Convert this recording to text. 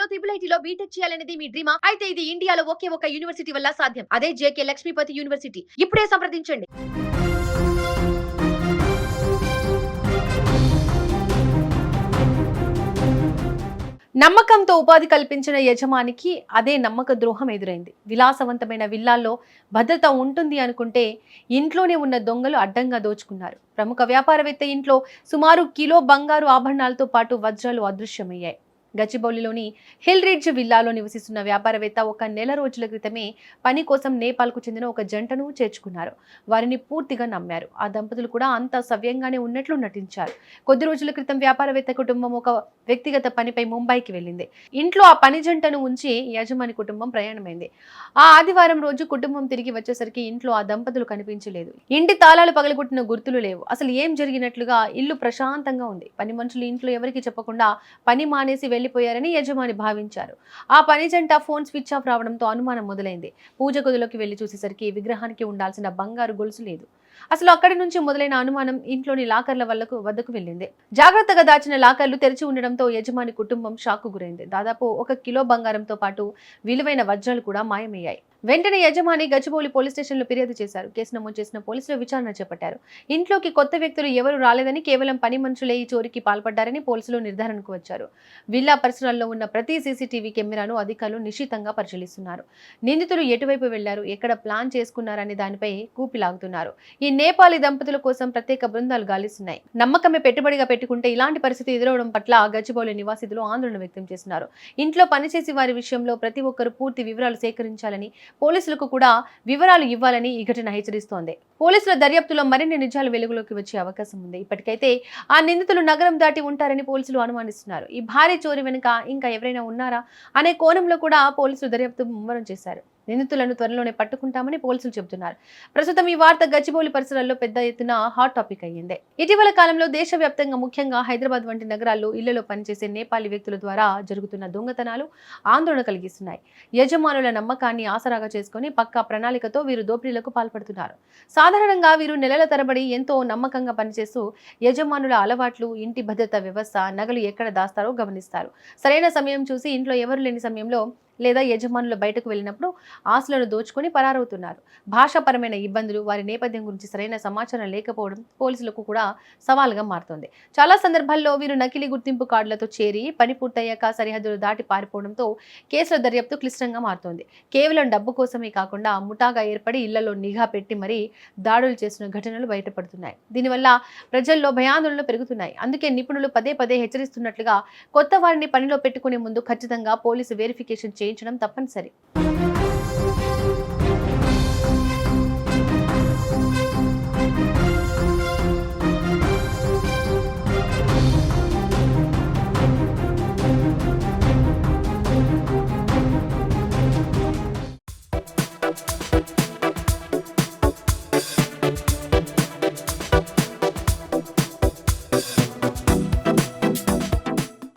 లో ట్రిపుల్ ఐటీలో బీటెక్ చేయాలనేది మీ డ్రీమా? అయితే ఇది ఇండియాలో ఒకే ఒక యూనివర్సిటీ వల్ల సాధ్యం. అదే జేకే లక్ష్మీపతి యూనివర్సిటీ. ఇప్పుడే సంప్రదించండి. నమ్మకంతో ఉపాధి కల్పించిన యజమానికి అదే నమ్మక ద్రోహం ఎదురైంది. విలాసవంతమైన విల్లాల్లో భద్రత ఉంటుంది అనుకుంటే ఇంట్లోనే ఉన్న దొంగలు అడ్డంగా దోచుకున్నారు. ప్రముఖ వ్యాపారవేత్త ఇంట్లో సుమారు కిలో బంగారు ఆభరణాలతో పాటు వజ్రాలు అదృశ్యమయ్యాయి. గచ్చిబౌలిలోని హిల్ రిడ్జ్ విల్లాలో నివసిస్తున్న వ్యాపారవేత్త ఒక నెల రోజుల క్రితమే పని కోసం నేపాల్కు చెందిన ఒక జంటను చేర్చుకున్నారు. వారిని పూర్తిగా నమ్మారు. ఆ దంపతులు కూడా అంత సవ్యంగానే ఉన్నట్లు నటించారు. కొద్ది రోజుల క్రితం వ్యాపారవేత్త కుటుంబం ఒక వ్యక్తిగత పనిపై ముంబైకి వెళ్ళింది. ఇంట్లో ఆ పని జంటను ఉంచి యజమాని కుటుంబం ప్రయాణమైంది. ఆ ఆదివారం రోజు కుటుంబం తిరిగి వచ్చేసరికి ఇంట్లో ఆ దంపతులు కనిపించలేదు. ఇంటి తాళాలు పగలగొట్టిన గుర్తులు లేవు. అసలు ఏం జరిగినట్లుగా ఇల్లు ప్రశాంతంగా ఉంది. పని మనుషులు ఇంట్లో ఎవరికి చెప్పకుండా పని మానేసి వెళ్లిపోయారని యజమాని భావించారు. ఆ పని జంట ఫోన్ స్విచ్ ఆఫ్ రావడంతో అనుమానం మొదలైంది. పూజ గదిలోకి వెళ్లి చూసేసరికి విగ్రహానికి ఉండాల్సిన బంగారు గొలుసు లేదు. అసలు అక్కడి నుంచి మొదలైన అనుమానం ఇంట్లోని లాకర్ల వద్దకు వెళ్ళింది. జాగ్రత్తగా దాచిన లాకర్లు తెరిచి ఉండడంతో యజమాని కుటుంబం షాక్ గురైంది. దాదాపు 1 కిలో బంగారంతో పాటు విలువైన వజ్రాలు కూడా మాయమయ్యాయి. వెంటనే యజమాని గచ్చిబౌలి పోలీస్ స్టేషన్లో ఫిర్యాదు చేశారు. కేసు నమోదు చేసిన పోలీసులు విచారణ చేపట్టారు. ఇంట్లోకి కొత్త వ్యక్తులు ఎవరు రాలేదని, కేవలం పని మనుషులే ఈ చోరీకి పాల్పడ్డారని పోలీసులు నిర్ధారణకు వచ్చారు. విల్లా పరిసరాల్లో ఉన్న ప్రతి సీసీటీవీ కెమెరాను అధికారులు నిశితంగా పరిశీలిస్తున్నారు. నిందితులు ఎటువైపు వెళ్లారు, ఎక్కడ ప్లాన్ చేసుకున్నారనే దానిపై కూపిలాగుతున్నారు. ఈ నేపాలీ దంపతుల కోసం ప్రత్యేక బృందాలు గాలిస్తున్నాయి. నమ్మకమే పెట్టుబడిగా పెట్టుకుంటే ఇలాంటి పరిస్థితి ఎదురవడం పట్ల గచ్చిబౌలి నివాసితులు ఆందోళన వ్యక్తం చేస్తున్నారు. ఇంట్లో పనిచేసే వారి విషయంలో ప్రతి ఒక్కరూ పూర్తి వివరాలు సేకరించాలని, పోలీసులకు కూడా వివరాలు ఇవ్వాలని ఈ ఘటన హెచ్చరిస్తోంది. పోలీసుల దర్యాప్తులో మరిన్ని నిజాలు వెలుగులోకి వచ్చే అవకాశం ఉంది. ఇప్పటికైతే ఆ నిందితులు నగరం దాటి ఉంటారని పోలీసులు అనుమానిస్తున్నారు. ఈ భారీ చోరీ వెనుక ఇంకా ఎవరైనా ఉన్నారా అనే కోణంలో కూడా పోలీసులు దర్యాప్తు ముమ్మరం చేశారు. నిందితులను త్వరలోనే పట్టుకుంటామని పోలీసులు చెబుతున్నారు. ప్రస్తుతం ఈ వార్త గచ్చిబౌలి పరిసరాల్లో పెద్ద ఎత్తున హాట్ టాపిక్ అయ్యింది. ఇటీవల కాలంలో దేశవ్యాప్తంగా ముఖ్యంగా హైదరాబాద్ వంటి నగరాల్లో ఇళ్లలో పనిచేసే నేపాలీ వ్యక్తుల ద్వారా జరుగుతున్న దొంగతనాలు ఆందోళన కలిగిస్తున్నాయి. యజమానుల నమ్మకాన్ని ఆసరాగా చేసుకుని పక్కా ప్రణాళికతో వీరు దోపిడీలకు పాల్పడుతున్నారు. సాధారణంగా వీరు నెలల తరబడి ఎంతో నమ్మకంగా పనిచేస్తూ యజమానుల అలవాట్లు, ఇంటి భద్రతా వ్యవస్థ, నగలు ఎక్కడ దాస్తారో గమనిస్తారు. సరైన సమయం చూసి ఇంట్లో ఎవరు లేని సమయంలో లేదా యజమానులు బయటకు వెళ్ళినప్పుడు ఆస్తులను దోచుకొని పరారవుతున్నారు. భాషాపరమైన ఇబ్బందులు, వారి నేపథ్యం గురించి సరైన సమాచారం లేకపోవడం పోలీసులకు కూడా సవాల్గా మారుతోంది. చాలా సందర్భాల్లో వీరు నకిలీ గుర్తింపు కార్డులతో చేరి పని పూర్తయ్యాక సరిహద్దులు దాటి పారిపోవడంతో కేసుల దర్యాప్తు క్లిష్టంగా మారుతోంది. కేవలం డబ్బు కోసమే కాకుండా ముఠాగా ఏర్పడి ఇళ్లలో నిఘా పెట్టి మరీ దాడులు చేసిన ఘటనలు బయటపడుతున్నాయి. దీనివల్ల ప్రజల్లో భయాందోళనలు పెరుగుతున్నాయి. అందుకే నిపుణులు పదే పదే హెచ్చరిస్తున్నట్లుగా కొత్త వారిని పనిలో పెట్టుకునే ముందు ఖచ్చితంగా పోలీసు వెరిఫికేషన్ చేయించడం తప్పనిసరి.